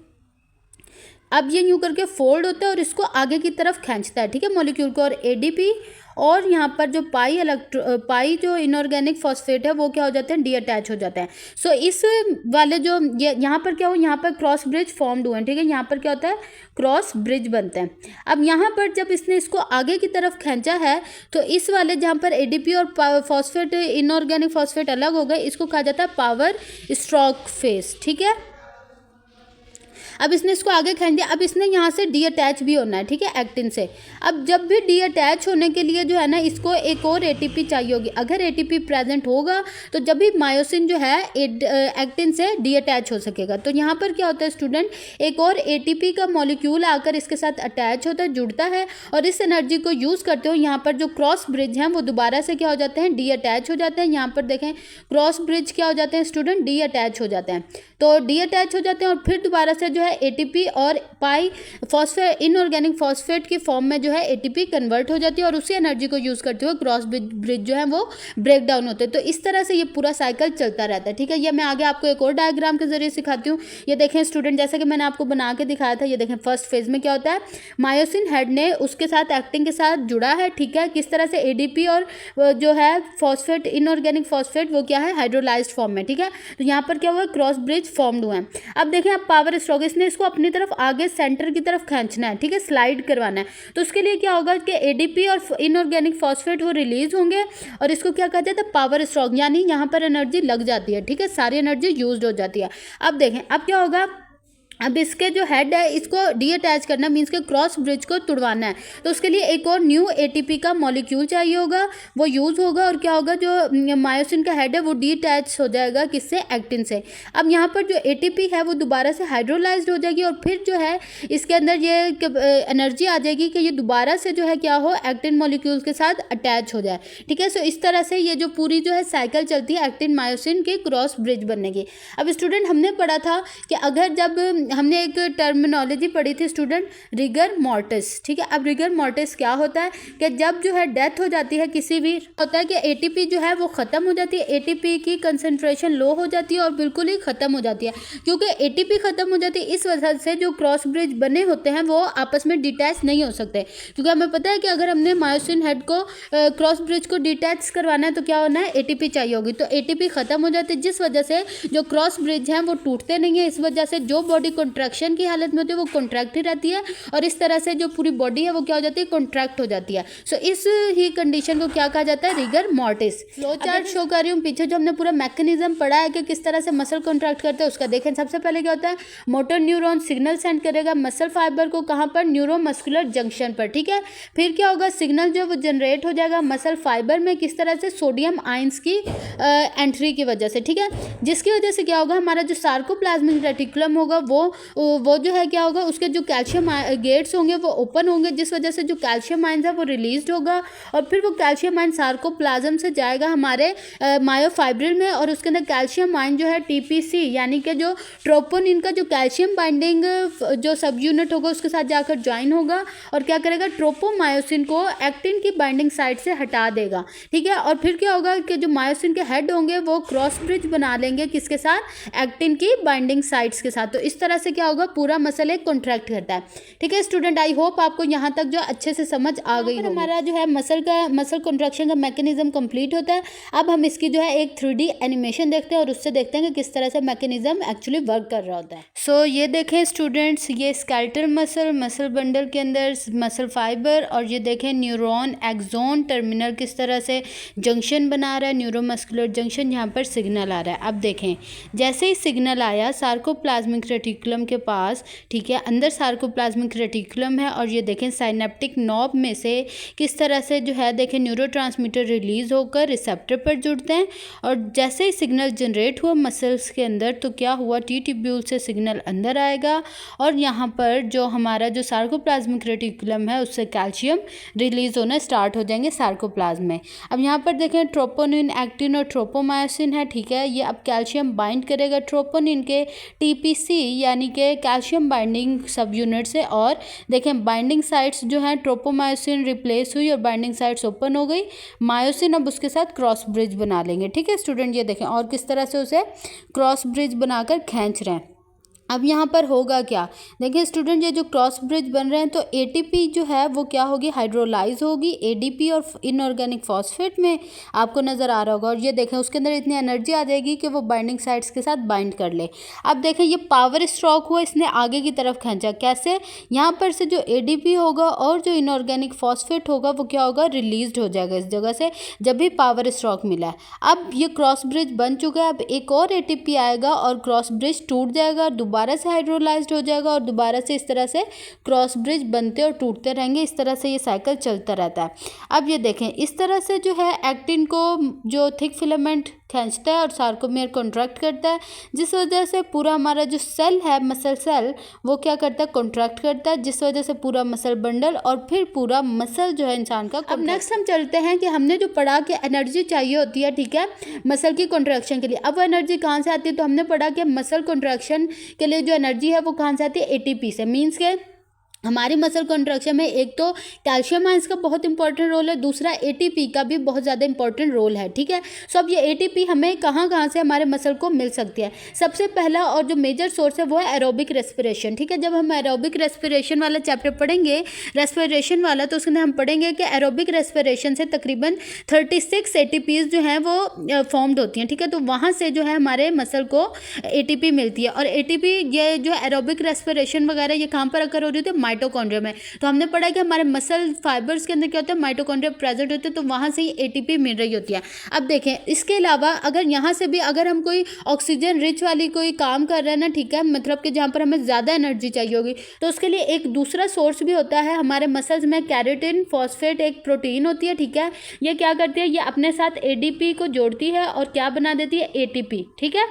अब ये यूँ करके फोल्ड होता है और इसको आगे की तरफ खींचता है, ठीक है, मॉलिक्यूल को। और एडीपी और यहाँ पर जो पाई जो इनऑर्गेनिक फॉस्फेट है वो क्या हो जाते हैं, डीअटैच हो जाते हैं। सो इस वाले जो यहाँ पर क्या हो, यहाँ पर क्रॉस ब्रिज फॉर्म्ड हुए हैं, ठीक है, यहाँ पर क्या होता है, क्रॉस ब्रिज बनते हैं। अब यहाँ पर जब इसने इसको आगे की तरफ खींचा है तो इस वाले जहाँ पर एडीपी और फॉस्फेट इनऑर्गेनिक फॉस्फेट अलग हो गए, इसको कहा जाता है पावर स्ट्रोक फेज, ठीक है। अब इसने इसको आगे खींच दिया, अब इसने यहाँ से डीअटैच भी होना है, ठीक है, एक्टिन से। अब जब भी डीअटैच होने के लिए जो है ना, इसको एक और एटीपी चाहिए होगी। अगर एटीपी प्रेजेंट होगा तो जब भी मायोसिन जो है एक्टिन से डीअटैच हो सकेगा। तो यहाँ पर क्या होता है स्टूडेंट, एक और एटीपी का मॉलिक्यूल आकर इसके साथ अटैच होता है, जुड़ता है और इस एनर्जी को यूज़ करते हो यहाँ पर जो क्रॉस ब्रिज हैं वो दोबारा से क्या हो जाते हैं, डीअटैच हो जाते हैं। यहाँ पर देखें क्रॉस ब्रिज क्या हो जाते हैं स्टूडेंट, डीअटैच हो जाते हैं। तो डीअटैच हो जाते हैं और फिर दोबारा से जो है एटीपी और पाई फॉस्फेट इनऑर्गेनिक फॉस्फेट की फॉर्म में जो है एटीपी कन्वर्ट हो जाती है और उसी एनर्जी को यूज़ करते हुए क्रॉस ब्रिज जो है वो ब्रेक डाउन होते हैं। तो इस तरह से ये पूरा साइकिल चलता रहता है, ठीक है। ये मैं आगे आपको एक और डायग्राम के जरिए सिखाती हूँ। ये देखें स्टूडेंट, जैसा कि मैंने आपको बना के दिखाया था, ये देखें फर्स्ट फेज में क्या होता है, मायोसिन हेड ने उसके साथ एक्टिन के साथ जुड़ा है, ठीक है। किस तरह से एडीपी और जो है फॉस्फेट इनऑर्गेनिक फॉस्फेट वो क्या है, हाइड्रोलाइज्ड फॉर्म में, ठीक है। तो यहाँ पर क्या हुआ, क्रॉस ब्रिज फॉर्म्ड हुआ है। अब देखें आप पावर स्ट्रोक, इसने इसको अपनी तरफ आगे सेंटर की तरफ खींचना है, ठीक है, स्लाइड करवाना है। तो उसके लिए क्या होगा कि एडीपी और इनऑर्गेनिक फॉस्फेट वो रिलीज होंगे और इसको क्या कहा जाता है, पावर स्ट्रोक, यानी यहाँ पर एनर्जी लग जाती है, ठीक है, सारी एनर्जी यूज हो जाती है। अब देखें अब क्या होगा, अब इसके जो हेड है इसको डीअटैच करना मीन्स के क्रॉस ब्रिज को तुड़वाना है। तो उसके लिए एक और न्यू एटीपी का मॉलिक्यूल चाहिए होगा, वो यूज़ होगा और क्या होगा, जो मायोसिन का हेड है वो डीअटैच हो जाएगा किससे, एक्टिन से। अब यहाँ पर जो एटीपी है वो दोबारा से हाइड्रोलाइज्ड हो जाएगी और फिर जो है इसके अंदर ये एनर्जी आ जाएगी कि ये दोबारा से जो है क्या हो, एक्टिन मॉलिक्यूल्स के साथ अटैच हो जाए, ठीक है। सो इस तरह से ये जो पूरी जो है साइकिल चलती है एक्टिन मायोसिन की क्रॉस ब्रिज बनने की। अब स्टूडेंट हमने पढ़ा था कि अगर जब हमने एक टर्मिनोलॉजी पढ़ी थी स्टूडेंट, रिगर मॉर्टिस, ठीक है। अब रिगर मॉर्टिस क्या होता है कि जब जो है डेथ हो जाती है किसी भी, होता है कि एटीपी जो है वो ख़त्म हो जाती है, एटीपी की कंसंट्रेशन लो हो जाती है और बिल्कुल ही ख़त्म हो जाती है। क्योंकि एटीपी ख़त्म हो जाती है इस वजह से जो क्रॉस ब्रिज बने होते हैं वो आपस में डिटैच नहीं हो सकते, क्योंकि हमें पता है कि अगर हमने मायोसिन हेड को क्रॉस ब्रिज को डिटैच करवाना है तो क्या होना है, एटीपी चाहिए होगी। तो एटीपी ख़त्म हो जाती है जिस वजह से जो क्रॉस ब्रिज हैं वो टूटते नहीं है। इस वजह से जो बॉडी कॉन्ट्रैक्शन की हालत में होती है वो कॉन्ट्रैक्ट ही रहती है और इस तरह से जो पूरी बॉडी है वो क्या हो जाती है, कॉन्ट्रैक्ट हो जाती है। सो इस ही कंडीशन को क्या कहा जाता है, rigor mortis. Flow chart show कर रही हूँ पीछे, जो हमने पूरा मैकेनिज्म पढ़ा है कि किस तरह से मसल कॉन्ट्रैक्ट करते हैं उसका देखें। सबसे पहले क्या होता है, मोटर न्यूरॉन सिग्नल सेंड करेगा मसल फाइबर को, कहाँ पर, न्यूरोमस्कुलर जंक्शन पर, ठीक है। फिर क्या होगा, सिग्नल जो वो जनरेट हो जाएगा मसल फाइबर में, किस तरह से, सोडियम आयंस की एंट्री की वजह से, ठीक है। जिसकी वजह से क्या होगा, हमारा जो सार्कोप्लाज्मिक रेटिकुलम होगा वो जो है क्या होगा, उसके जो कैल्शियम गेट्स होंगे वो ओपन होंगे, जिस वजह से जो कैल्शियम आयंस है वो रिलीज होगा और फिर वो कैल्शियम आयन सार्कोप्लाज्म से जाएगा हमारे मायोफाइब्रिल में और उसके अंदर कैल्शियम आयन जो है टीपीसी यानी कि जो ट्रोपोनिन का जो कैल्शियम बाइंडिंग जो सब यूनिट होगा उसके साथ जाकर ज्वाइन होगा और क्या करेगा, ट्रोपोमायोसिन को एक्टिन की बाइंडिंग साइट से हटा देगा, ठीक है। और फिर क्या होगा कि जो मायोसिन के हेड होंगे वो क्रॉस ब्रिज बना लेंगे किसके साथ, एक्टिन की बाइंडिंग साइट्स के साथ। तो इस तरह से क्या होगा, पूरा मसल एक कॉन्ट्रैक्ट करता है, ठीक है स्टूडेंट। आई होप आपको यहाँ तक जो अच्छे से समझ आ गई होगी। हमारा जो है मसल कॉन्ट्रैक्शन का मैकेनिज्म कंप्लीट होता है। अब हम इसकी जो है एक 3D एनिमेशन देखते हैं और उससे देखते हैं कि किस तरह से मैकेनिज्म एक्चुअली वर्क कर रहा होता है। सो ये देखें स्टूडेंट्स, ये स्केलेटल मसल बंडल के अंदर मसल फाइबर और ये देखें न्यूरॉन एक्सोन टर्मिनल किस तरह से जंक्शन बना रहा है, न्यूरोमस्कुलर जंक्शन, यहाँ पर सिग्नल आ रहा है। अब देखें जैसे ही सिग्नल आया सार्कोप्लाज्मिक रेटिकुलम के पास, ठीक है, अंदर सार्कोप्लाज्मिक रेटिकुलम है और ये देखें साइनेप्टिक नॉब में से किस तरह से जो है देखें न्यूरोट्रांसमीटर रिलीज होकर रिसेप्टर पर जुड़ते हैं और जैसे ही सिग्नल जनरेट हुआ मसल्स के अंदर तो क्या हुआ, टी ट्यूब्यूल से सिग्नल अंदर आएगा और यहाँ पर जो हमारा जो सार्कोप्लाज्मिक रेटिकुलम है उससे कैल्शियम रिलीज होना स्टार्ट हो जाएंगे सार्कोप्लाज्म में। अब यहाँ पर देखें ट्रोपोनिन, एक्टिन और ट्रोपोमायोसिन है, ठीक है, ये अब कैल्शियम बाइंड करेगा ट्रोपोनिन के टीपीसी यानी कि कैल्शियम बाइंडिंग सब यूनिट से और देखें बाइंडिंग साइट्स जो हैं ट्रोपोमायोसिन रिप्लेस हुई और बाइंडिंग साइट्स ओपन हो गई, मायोसिन अब उसके साथ क्रॉस ब्रिज बना लेंगे, ठीक है स्टूडेंट, ये देखें और किस तरह से उसे क्रॉस ब्रिज बनाकर खींच रहे हैं। अब यहाँ पर होगा क्या, देखिए स्टूडेंट, ये जो क्रॉस ब्रिज बन रहे हैं तो एटीपी जो है वो क्या होगी, हाइड्रोलाइज होगी एडीपी और इनऑर्गेनिक फॉस्फेट में, आपको नज़र आ रहा होगा, और ये देखें उसके अंदर इतनी एनर्जी आ जाएगी कि वो बाइंडिंग साइट्स के साथ बाइंड कर ले। अब देखें ये पावर स्ट्रोक हुआ, इसने आगे की तरफ खींचा, कैसे, यहाँ पर से जो एडीपी होगा और जो इनऑर्गेनिक फॉस्फेट होगा वो क्या होगा, रिलीज हो जाएगा इस जगह से जब भी पावर स्ट्रोक मिला है। अब ये क्रॉस ब्रिज बन चुका है, अब एक और एटीपी आएगा और क्रॉस ब्रिज टूट जाएगा, दोबारा से हाइड्रोलाइज्ड हो जाएगा और दोबारा से इस तरह से क्रॉस ब्रिज बनते और टूटते रहेंगे, इस तरह से ये साइकिल चलता रहता है। अब ये देखें इस तरह से जो है एक्टिन को जो थिक फिलामेंट खींचता है और सार्कोमेयर कॉन्ट्रैक्ट करता है, जिस वजह से पूरा हमारा जो सेल है मसल सेल वो क्या करता है, कॉन्ट्रैक्ट करता है, जिस वजह से पूरा मसल बंडल और फिर पूरा मसल जो है इंसान का। अब नेक्स्ट हम चलते हैं कि हमने जो पढ़ा कि एनर्जी चाहिए होती है, ठीक है, मसल की कॉन्ट्रैक्शन के लिए। अब वो एनर्जी कहाँ से आती है, तो हमने पढ़ा कि मसल कॉन्ट्रैक्शन के लिए जो एनर्जी है वो कहाँ से आती है, एटीपी से। मीन्स के हमारी मसल कॉन्ट्रैक्शन में एक तो कैल्शियम आयंस का बहुत इंपॉर्टेंट रोल है, दूसरा एटीपी का भी बहुत ज़्यादा इंपॉर्टेंट रोल है, ठीक है। सो अब ये एटीपी हमें कहाँ से हमारे मसल को मिल सकती है। सबसे पहला और जो मेजर सोर्स है वो है एरोबिक रेस्पिरेशन, ठीक है। जब हम एरोबिक रेस्पिरेशन वाला चैप्टर पढ़ेंगे, रेस्पिरेशन वाला, तो उसमें हम पढ़ेंगे कि एरोबिक रेस्पिरेशन से तकरीबन 36 एटीपीज जो हैं वो फॉर्म्ड होती हैं, ठीक है। तो वहाँ से जो है हमारे मसल को एटीपी मिलती है और एटीपी ये जो एरोबिक रेस्पिरेशन वगैरह ये कहाँ पर अकर हो रही है, माइटोकॉन्ड्रिया में। तो हमने पढ़ा कि हमारे मसल फाइबर्स के अंदर क्या होता है, माइटोकॉन्ड्रिया प्रेजेंट होते हैं, तो वहाँ से ही एटीपी मिल रही होती है। अब देखें इसके अलावा अगर यहाँ से भी अगर हम कोई ऑक्सीजन रिच वाली कोई काम कर रहे हैं ना, ठीक है, मतलब कि जहाँ पर हमें ज़्यादा एनर्जी चाहिए होगी, तो उसके लिए एक दूसरा सोर्स भी होता है हमारे मसल्स में, कैरेटिन फॉस्फेट एक प्रोटीन होती है, ठीक है। ये क्या करती है, ये अपने साथ एडीपी को जोड़ती है और क्या बना देती है, एटीपी, ठीक है।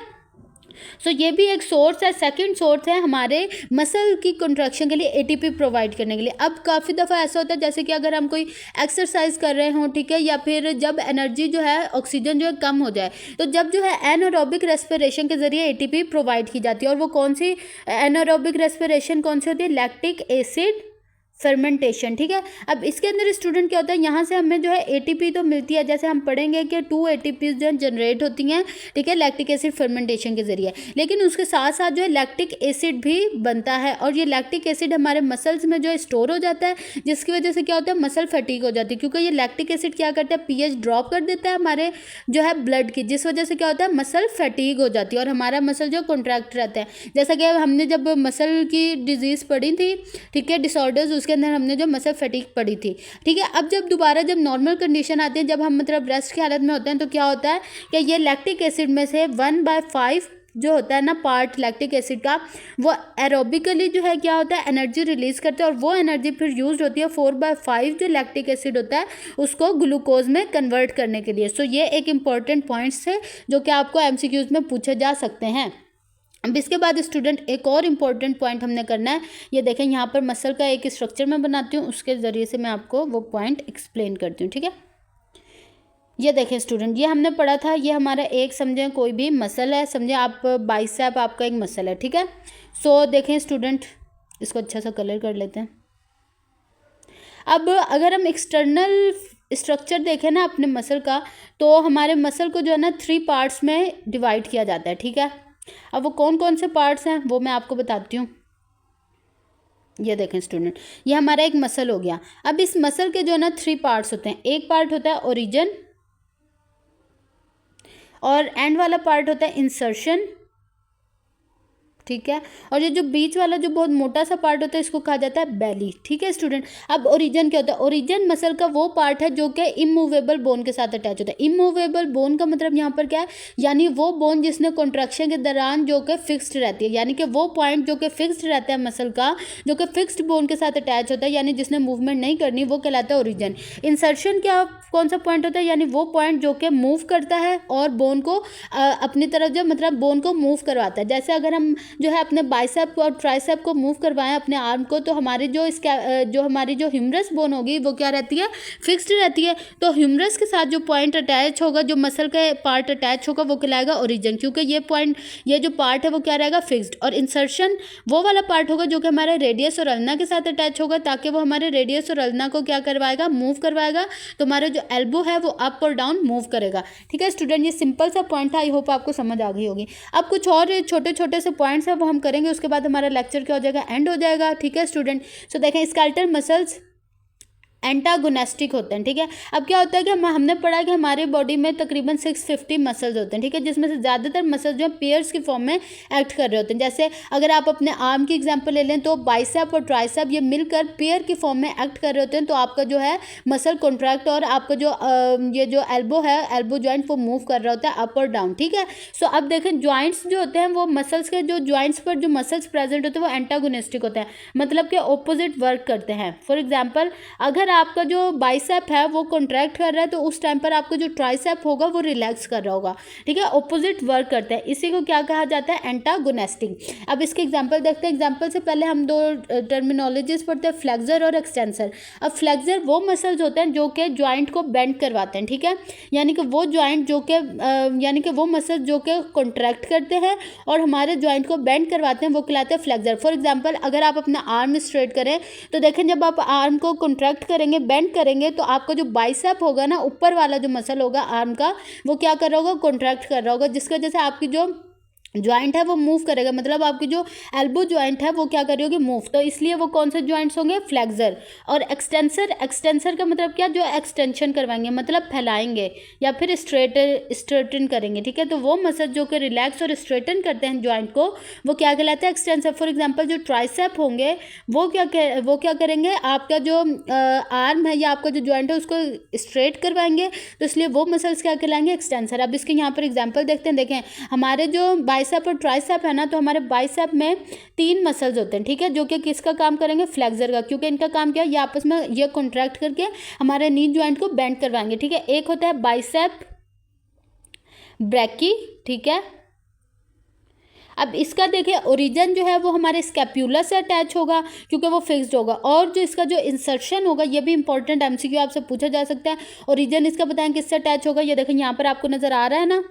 सो ये भी एक सोर्स है, सेकंड सोर्स है हमारे मसल की कंट्रैक्शन के लिए एटीपी प्रोवाइड करने के लिए। अब काफ़ी दफ़ा ऐसा होता है जैसे कि अगर हम कोई एक्सरसाइज कर रहे हों, ठीक है, या फिर जब एनर्जी जो है ऑक्सीजन जो है कम हो जाए, तो जब जो है एनारोबिक रेस्पिरेशन के जरिए एटीपी प्रोवाइड की जाती है। और वो कौन सी एनारोबिक रेस्पिरेशन कौन सी होती है, लैक्टिक एसिड फर्मेंटेशन, ठीक है। अब इसके अंदर स्टूडेंट क्या होता है, यहाँ से हमें जो है एटीपी तो मिलती है, जैसे हम पढ़ेंगे कि 2 एटीपीज जो है जनरेट होती हैं, ठीक है, लैक्टिक एसिड फर्मेंटेशन के जरिए, लेकिन उसके साथ साथ जो है लैक्टिक एसिड भी बनता है और ये लैक्टिक एसिड हमारे मसल्स में जो है स्टोर हो जाता है, जिसकी वजह से क्या होता है, मसल फटीग हो जाती है, क्योंकि ये लैक्टिक एसिड क्या करता है, पीएच ड्रॉप कर देता है हमारे जो है ब्लड की, जिस वजह से क्या होता है, मसल फटीग हो जाती है और हमारा मसल जो कॉन्ट्रैक्ट रहता है। जैसा कि हमने जब मसल की डिजीज़ पढ़ी थी, ठीक है, डिसऑर्डर्स, के अंदर हमने जो मसल फटीग पढ़ी थी, ठीक है। अब जब दोबारा जब नॉर्मल कंडीशन आती है, जब हम मतलब रेस्ट की हालत में होते हैं, तो क्या होता है कि ये लैक्टिक एसिड में से 1/5 जो होता है ना पार्ट लैक्टिक एसिड का, वो एरोबिकली जो है क्या होता है, एनर्जी रिलीज करता है और वो एनर्जी फिर यूज होती है 4/5 जो लैक्टिक एसिड होता है उसको ग्लूकोज में कन्वर्ट करने के लिए। सो ये एक इंपॉर्टेंट पॉइंट्स है जो कि आपको एमसीक्यूज में पूछे जा सकते हैं। अब इसके बाद स्टूडेंट एक और इम्पॉर्टेंट पॉइंट हमने करना है, ये देखें यहाँ पर मसल का एक स्ट्रक्चर मैं बनाती हूँ, उसके ज़रिए से मैं आपको वो पॉइंट एक्सप्लेन करती हूँ, ठीक है। ये देखें स्टूडेंट, ये हमने पढ़ा था, ये हमारा एक समझें कोई भी मसल है, समझें आप बाइसेप आपका एक मसल है, ठीक है। सो देखें स्टूडेंट, इसको अच्छा सा कलर कर लेते हैं। अब अगर हम एक्सटर्नल स्ट्रक्चर देखें ना अपने मसल का, तो हमारे मसल को जो है ना 3 पार्ट्स में डिवाइड किया जाता है, ठीक है। अब वो कौन कौन से पार्ट्स हैं वो मैं आपको बताती हूँ। ये देखें स्टूडेंट, ये हमारा एक मसल हो गया। अब इस मसल के जो है ना 3 पार्ट्स होते हैं, एक पार्ट होता है ओरिजिन और एंड वाला पार्ट होता है इंसर्शन, ठीक है। और ये जो बीच वाला जो बहुत मोटा सा पार्ट होता है इसको कहा जाता है बेली, ठीक है स्टूडेंट। अब ओरिजिन क्या होता है? ओरिजिन मसल का वो पार्ट है जो कि इमूवेबल बोन के साथ अटैच होता है। इमूवेबल बोन का मतलब यहाँ पर क्या है, यानी वो बोन जिसने कॉन्ट्रैक्शन के दौरान जो कि फिक्स्ड रहती है, यानी कि वो पॉइंट जो कि फिक्स्ड रहता है मसल का, जो कि फिक्स्ड बोन के साथ अटैच होता है, यानी जिसने मूवमेंट नहीं करनी, वो कहलाता है ओरिजिन। इंसर्शन क्या कौन सा पॉइंट होता है? यानी वो पॉइंट जो कि मूव करता है और बोन को अपनी तरफ जो मतलब बोन को मूव करवाता है। जैसे अगर हम जो है अपने बाइसेप और ट्राइसेप को मूव करवाएं अपने आर्म को, तो हमारी जो हमारी जो ह्यूमरस बोन होगी वो क्या रहती है? फिक्स्ड रहती है। तो ह्यूमरस के साथ जो पॉइंट अटैच होगा, जो मसल का पार्ट अटैच होगा, वो कहलाएगा ओरिजिन, क्योंकि ये जो पार्ट है वो क्या रहेगा? फिक्स्ड। और इंसर्शन वो वाला पार्ट होगा जो कि हमारे रेडियस और अल्ना के साथ अटैच होगा, ताकि वो हमारे रेडियस और अल्ना को क्या करवाएगा? मूव करवाएगा। तो हमारे जो एल्बो है वो अप और डाउन मूव करेगा, ठीक है स्टूडेंट। ये सिंपल सा पॉइंट था, आई होप आपको समझ आ गई होगी। अब कुछ और छोटे छोटे से पॉइंट्स है वो हम करेंगे, उसके बाद हमारा लेक्चर क्या हो जाएगा? एंड हो जाएगा, ठीक है स्टूडेंट। सो देखें, स्केलेटल मसल्स एंटागोनेस्टिक होते हैं, ठीक है। अब क्या होता है कि हमने पढ़ा कि हमारी बॉडी में तकरीबन 650 मसल्स होते हैं, ठीक है, जिसमें से ज़्यादातर मसल्स जो है पेयर्स की फॉर्म में एक्ट कर रहे होते हैं। जैसे अगर आप अपने आर्म की एग्जांपल ले लें तो बाइसेप और ट्राइसेप ये मिलकर पेयर की फॉर्म में एक्ट कर रहे होते हैं, तो आपका जो है मसल कॉन्ट्रैक्ट और आपका जो ये जो एल्बो है, एल्बो जॉइंट, वो मूव कर रहा होता है अप और डाउन, ठीक है। सो अब देखें, जॉइंट्स जो होते हैं वो मसल्स के जो जॉइंट्स पर जो मसल्स प्रेजेंट होते हैं वो एंटागोनिस्टिक होते हैं, मतलब कि ऑपोजिट वर्क करते हैं। फॉर एग्जाम्पल, अगर आपका जो बाइसेप है वो कॉन्ट्रैक्ट कर रहा है तो उस टाइम पर आपका जो ट्राइसेप होगा वो रिलैक्स कर रहा होगा, ठीक है। ऑपोजिट वर्क करते हैं, इसी को क्या कहा जाता है? एंटागोनेस्टिक। अब इसके एग्जांपल देखते हैं। एग्जांपल से पहले हम दो टर्मिनोलॉजीज पढ़ते हैं, फ्लेक्सर और एक्सटेंसर। अब फ्लेक्सर वो मसल्स होते हैं जो कि जॉइंट को बेंड करवाते हैं, ठीक है, यानी कि वो जॉइंट जो कि यानी कि वो मसल्स जो कि कॉन्ट्रैक्ट करते हैं और हमारे जॉइंट को बेंड करवाते हैं, वो कहलाते हैं फ्लेक्सर। फॉर एग्जाम्पल, अगर आप अपना आर्म स्ट्रेट करें तो देखें, जब आप आर्म को कॉन्ट्रैक्ट करेंगे, बेंड करेंगे, तो आपका जो बाइसेप होगा ना, ऊपर वाला जो मसल होगा आर्म का, वो क्या कर रहा होगा? कॉन्ट्रैक्ट कर रहा होगा, जिसकी वजह से आपकी जो ज्वाइंट है वो मूव करेगा, मतलब आपकी जो एल्बो ज्वाइंट है वो क्या कर रही होगी? मूव। तो इसलिए वो कौन से ज्वाइंट्स होंगे? फ्लेक्सर। और एक्सटेंसर का मतलब क्या? जो एक्सटेंशन करवाएंगे, मतलब फैलाएंगे या फिर स्ट्रेटन करेंगे, ठीक है। तो वो मसल जो कि रिलैक्स और स्ट्रेटन करते हैं ज्वाइंट को, वो क्या कहलाता है? एक्सटेंसर। फॉर एग्जाम्पल, जो ट्राइसेप होंगे वो क्या करेंगे? आपका जो आर्म है या आपका जो ज्वाइंट है उसको स्ट्रेट करवाएंगे, तो इसलिए वो मसल्स क्या कहलाएंगे? एक्सटेंसर। अब इसके यहाँ पर एग्जाम्पल देखते हैं। देखें, हमारे जो बाइसेप और ट्राइसेप है ना, तो हमारे बाइसेप में 3 मसल्स होते हैं, ठीक है, जो कि किसका काम करेंगे? फ्लेक्सर का, क्योंकि इनका काम क्या है? ये आपस में ये कॉन्ट्रैक्ट करके हमारे नी ज्वाइंट को बेंड करवाएंगे, ठीक है। एक होता है बाइसेप ब्रैकी, ठीक है। अब इसका देखिए, ओरिजिन जो है वो हमारे स्कैप्यूला से अटैच होगा क्योंकि वो फिक्स्ड होगा, और जो इसका जो इंसर्शन होगा, ये भी इंपॉर्टेंट एमसीक्यू आपसे पूछा जा सकता है। ओरिजिन इसका बताएं किससे अटैच होगा? ये देखें, यहाँ पर आपको नजर आ रहा है ना,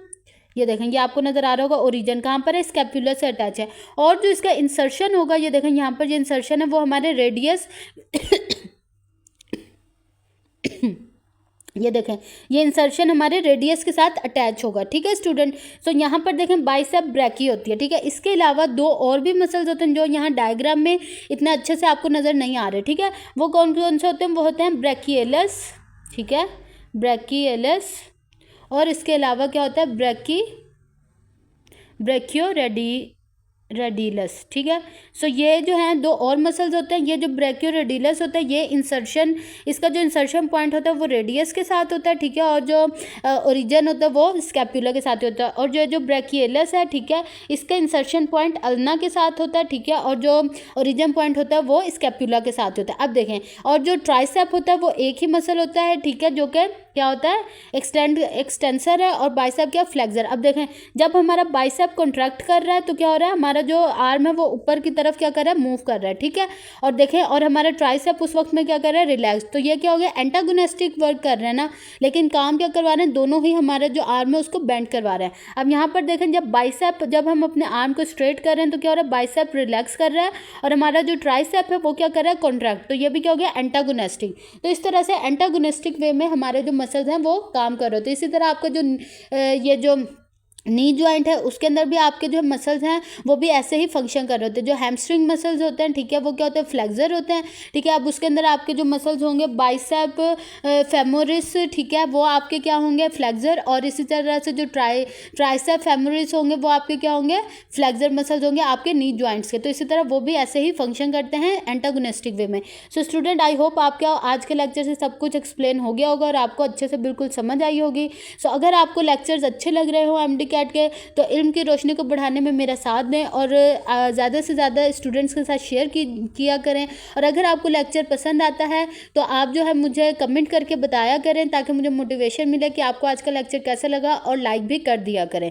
ये देखेंगे, आपको नजर आ रहा होगा ओरिजिन कहाँ पर है? स्कैपुलर से अटैच है। और जो इसका इंसर्शन होगा, ये देखें यहाँ पर जो इंसर्शन है वो हमारे रेडियस ये देखें, ये इंसर्शन हमारे रेडियस के साथ अटैच होगा, ठीक है स्टूडेंट। सो यहाँ पर देखें बाइसेप ब्रैकी होती है, ठीक है। इसके अलावा 2 और भी मसल्स होते हैं जो यहाँ डायग्राम में इतना अच्छे से आपको नज़र नहीं आ रहे, ठीक है। वो कौन कौन से होते हैं? वो होते हैं ब्रैकियलस, ठीक है, ब्रैकियलस। और इसके अलावा क्या होता है? ब्रैकियो रेडिलस, ठीक है। सो ये जो है 2 और मसल्स होते हैं। ये जो ब्रैकियो रेडिलस होता है, ये इंसर्शन, इसका जो इंसर्शन पॉइंट होता है वो रेडियस के साथ होता है, ठीक है, और जो ओरिजिन होता है वो स्कैपुला के साथ होता है। और जो ब्रैकियलस है, ठीक है, इसका इंसर्शन पॉइंट अल्ना के साथ होता है, ठीक है, और जो ओरिजिन पॉइंट होता है वो स्कैपुला के साथ होता है। अब देखें, और जो ट्राइसेप होता है वो एक ही मसल होता है, ठीक है, जो कि क्या होता है? एक्सटेंसर है, और बाइसेप क्या? फ्लेक्सर। अब देखें, जब हमारा बाइसेप कॉन्ट्रैक्ट कर रहा है तो क्या हो रहा है? हमारा जो आर्म है वो ऊपर की तरफ क्या कर रहा है? मूव कर रहा है, ठीक है। और देखें, और हमारा ट्राइसेप उस वक्त में क्या कर रहा है? रिलैक्स। तो ये क्या हो गया? एंटागोनिस्टिक वर्क कर रहे हैं ना, लेकिन काम क्या करवा रहे हैं? दोनों ही हमारा जो आर्म है उसको बेंड करवा रहे हैं। अब यहाँ पर देखें, जब हम अपने आर्म को स्ट्रेट कर रहे हैं तो क्या हो रहा है? बाइसेप रिलैक्स कर रहा है, और हमारा जो ट्राइसेप है वो क्या कर रहा है? कॉन्ट्रैक्ट। तो ये भी क्या हो गया? एंटागोनिस्टिक। तो इस तरह से एंटागोनिस्टिक वे में हमारे जो मसल्स हैं वो काम कर रहे होते हैं। इसी तरह आपका जो ये जो नी जॉइंट है उसके अंदर भी आपके जो मसल्स हैं वो भी ऐसे ही फंक्शन कर रहे होते हैं। जो हैमस्ट्रिंग मसल्स होते हैं, ठीक है, वो क्या होते हैं, फ्लेक्सर होते हैं, ठीक है। अब उसके अंदर आपके जो मसल्स होंगे बाइसेप फेमोरिस, ठीक है, वो आपके क्या होंगे, फ्लेक्सर। और इसी तरह से जो ट्राइसेप फेमोरिस होंगे वो आपके क्या होंगे, फ्लेक्सर मसल्स होंगे आपके नी जॉइंट्स के। तो इसी तरह वो भी ऐसे ही फंक्शन करते हैं एंटागोनिस्टिक वे में। सो स्टूडेंट, आई होप आपके आज के लेक्चर से सब कुछ एक्सप्लेन हो गया होगा और आपको अच्छे से बिल्कुल समझ आई होगी। सो अगर आपको लेक्चर्स अच्छे लग रहे हो एमडी कैट के, तो इल्म की रोशनी को बढ़ाने में मेरा साथ दें और ज़्यादा से ज़्यादा स्टूडेंट्स के साथ शेयर किया करें। और अगर आपको लेक्चर पसंद आता है तो आप जो है मुझे कमेंट करके बताया करें, ताकि मुझे मोटिवेशन मिले कि आपको आज का लेक्चर कैसा लगा, और लाइक भी कर दिया करें।